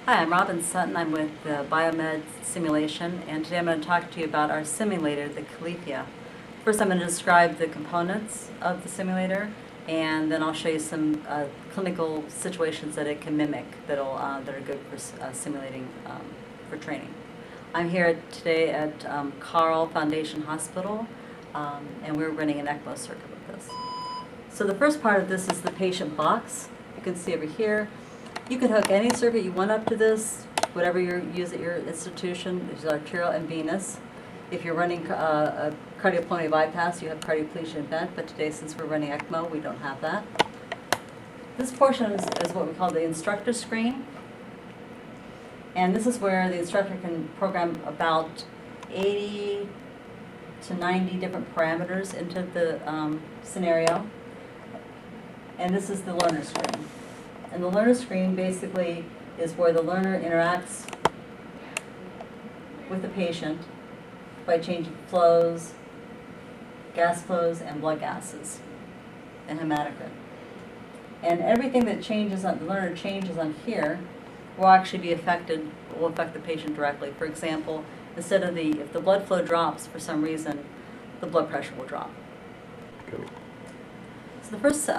Hi, I'm Robin Sutton. I'm with the Biomed Simulation, and today I'm going to talk to you about our simulator, the Calipia. First, I'm going to describe the components of the simulator, and then I'll show you some clinical situations that it can mimic that are good for simulating for training. I'm here today at Carl Foundation Hospital, and we're running an ECMO circuit with this. So the first part of this is the patient box. You can see over here. You can hook any circuit you want up to this, whatever you use at your institution. There's arterial and venous. If you're running a cardiopulmonary bypass, you have cardioplegia and vent, but today, since we're running ECMO, we don't have that. This portion is what we call the Instructor Screen. And this is where the instructor can program about 80 to 90 different parameters into the scenario. And this is the learner screen. And the learner screen basically is where the learner interacts with the patient by changing flows, gas flows, and blood gases, and hematocrit. And everything that changes on the learner changes on here will actually will affect the patient directly. For example, if the blood flow drops for some reason, the blood pressure will drop. Cool. The first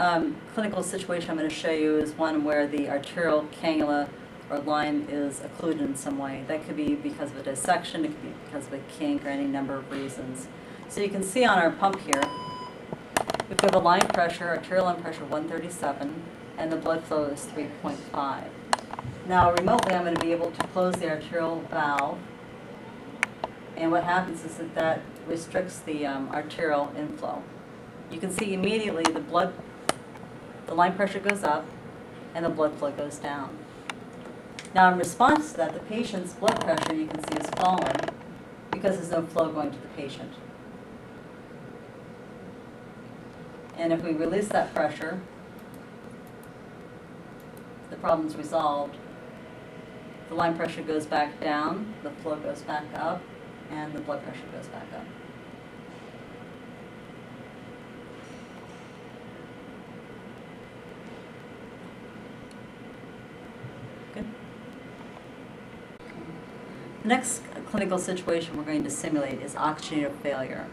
clinical situation I'm going to show you is one where the arterial cannula or line is occluded in some way. That could be because of a dissection, it could be because of a kink, or any number of reasons. So you can see on our pump here, we have a line pressure, arterial line pressure 137, and the blood flow is 3.5. Now remotely I'm going to be able to close the arterial valve, and what happens is that restricts the arterial inflow. You can see immediately the line pressure goes up and the blood flow goes down. Now in response to that, the patient's blood pressure, you can see, is falling because there's no flow going to the patient. And if we release that pressure, the problem's resolved. The line pressure goes back down, the flow goes back up, and the blood pressure goes back up. Good. The next clinical situation we're going to simulate is oxygenator failure.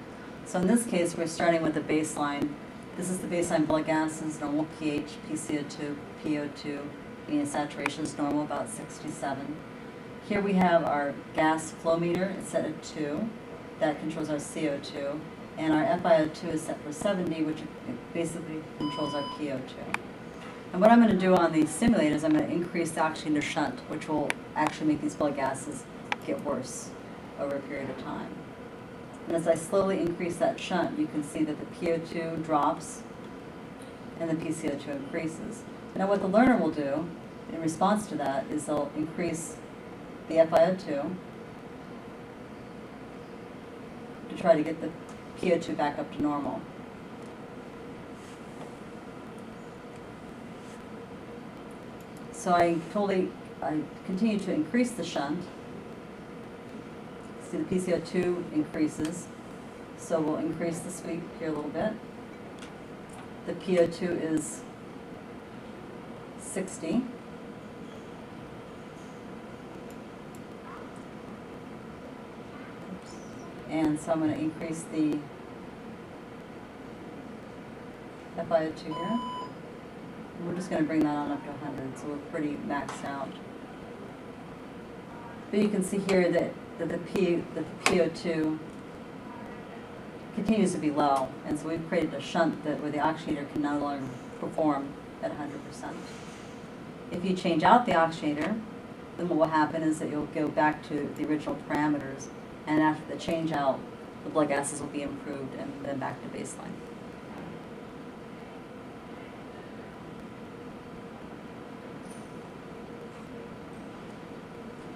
So in this case, we're starting with a baseline. This is the baseline blood gases, normal pH, PCO2, PO2, venous saturation is normal, about 67. Here we have our gas flow meter, it's set at 2. That controls our CO2. And our FiO2 is set for 70, which basically controls our PO2. And what I'm going to do on these simulators is I'm going to increase the oxygenator shunt, which will actually make these blood gases get worse over a period of time. And as I slowly increase that shunt, you can see that the PO2 drops and the PCO2 increases. Now what the learner will do in response to that is they'll increase the FiO2 to try to get the PO2 back up to normal. So I continue to increase the shunt. See, the PCO2 increases, so we'll increase the sweep here a little bit. The PO2 is 60. And so I'm going to increase the FiO2 here. We're just going to bring that on up to 100, so we're pretty maxed out. But you can see here that the PO2 continues to be low, and so we've created a shunt where the oxygenator can no longer perform at 100%. If you change out the oxygenator, then what will happen is that you'll go back to the original parameters, and after the change out, the blood gases will be improved and then back to baseline.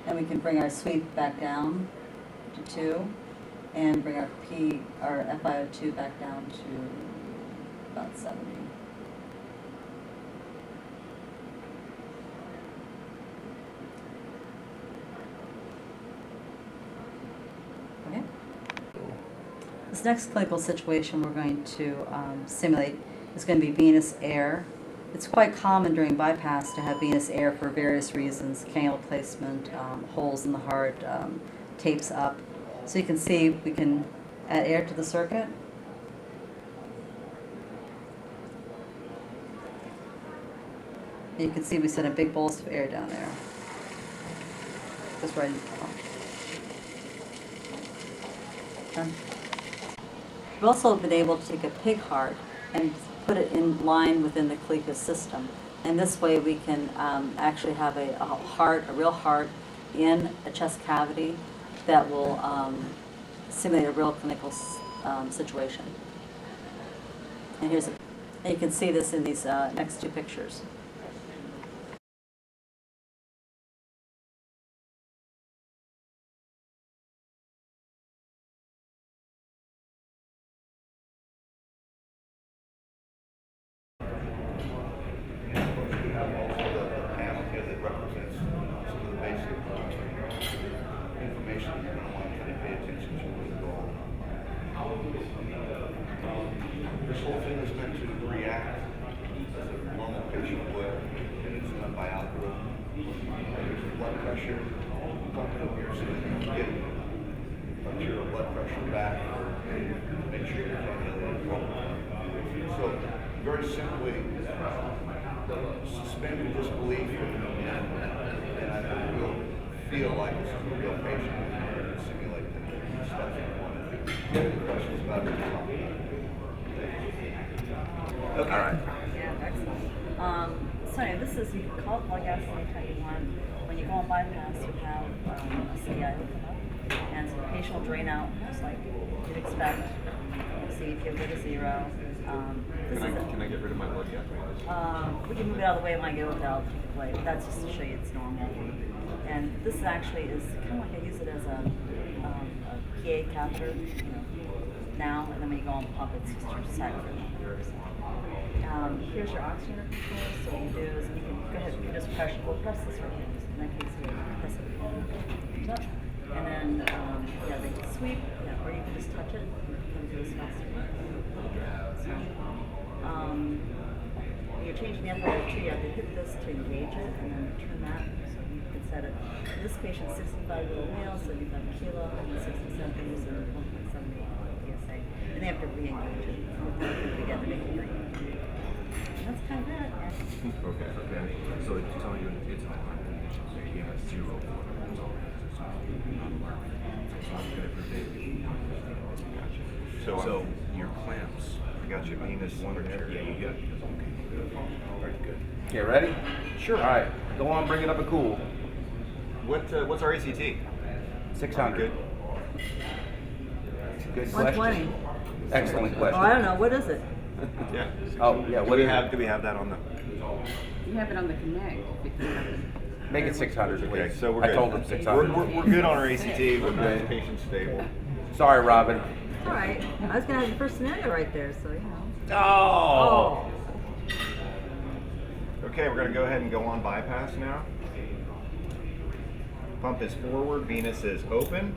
And we can bring our sweep back down to 2 and bring our FiO2 back down to about 70. Okay. This next clinical situation we're going to simulate is going to be venous air It's quite common during bypass to have venous air for various reasons, cannula placement, holes in the heart, tapes up. So you can see we can add air to the circuit. You can see we sent a big bolus of air down there. Just right in the pump. We've also been able to take a pig heart and put it in line within the caliphia system. And this way we can actually have a real heart in a chest cavity that will simulate a real clinical situation. And and you can see this in these next two pictures. This whole thing is meant to react as a normal patient would, and it's done by algorithm. There's blood pressure, pump it up here so that you can get arterial blood pressure back to make sure your cannula is working. So, very simply, suspend your disbelief, and I think we'll feel like this is a real patient and simulate the stuff you want to do. Any questions about it? Okay. All right. Yeah, excellent. So anyway, this is, you can call it plug gas anytime you want. When you go on bypass, you have a CI will come up, and so the patient will drain out just like you'd expect. See if you have rid of zero. Can I get rid of my blood gas? We can move it out of the way. It might go without take it away. But that's just to show you it's normal. And this actually is kind of like I use it as a PA catheter, now, and then when you go on pump, it's just your side of it. Here's your oxygen control. So what you do is you can go ahead and just press this right here. In that case, you press it up, and then they can sweep, or you can just touch it and do this faster. So, when you're changing the FiO2, you have to hit this to engage it, and then turn that. So you can set it. This patient's 65-year-old male, 75 kilo, and 60 centimeters, or 1.78 PSA, and they have to re-engage it. Together, make it green. That's kind of it. Okay. So it's telling you it's an alarm condition, so you gave us 0 for it. That's all it is. It's not alarming. So I'm going to predict. Gotcha. So your clamps. I got your venous artery. Yeah, you got it. Okay. Very good. Okay, ready? Sure. All right, go on, bring it up a cool. What's our ACT? 600. Good. Good 120. question. Excellent Oh, question. I don't know. What is it? Yeah. Oh, yeah, what do you have? Do we have that on the? You have it on the Connect. Make it 600, please. Okay, so we're I good. told him 600. We're good on our ACT. We're good. Patient stable. Sorry, Robin. All right. I was going to have the first scenario right there, so Oh! Okay, we're going to go ahead and go on bypass now. Pump is forward, venous is open.